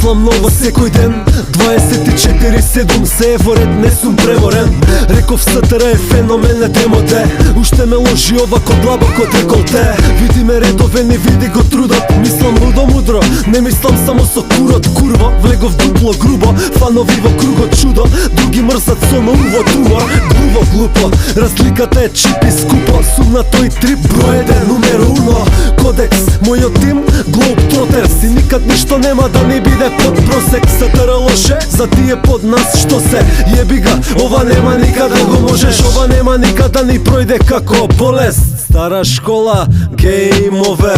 Мислам ново секој ден, 24/7 се е во ред, не сум преморен. Реков СТР е феномен, не демоте. Уште ме ложи ова ко длабоко деколте. Види ме редове, не види го трудот. Мислам лудо мудро, не мислам само со курот. Курво, влегов дупло грубо, фанови во кругот чудо. Други мрзат со ново тумор, глуво глупо. Разликата е чип и скупо. Сум на тој трип, број 1, numero 1. Кодекс, мојот тим, Globetrotters. И никад ништо нема да не биде под просек. СТР лоше, за тие под нас што се јеби га. Ова нема никад да го можеш, ова нема никад да ни пројде како болест. Стара школа, game over.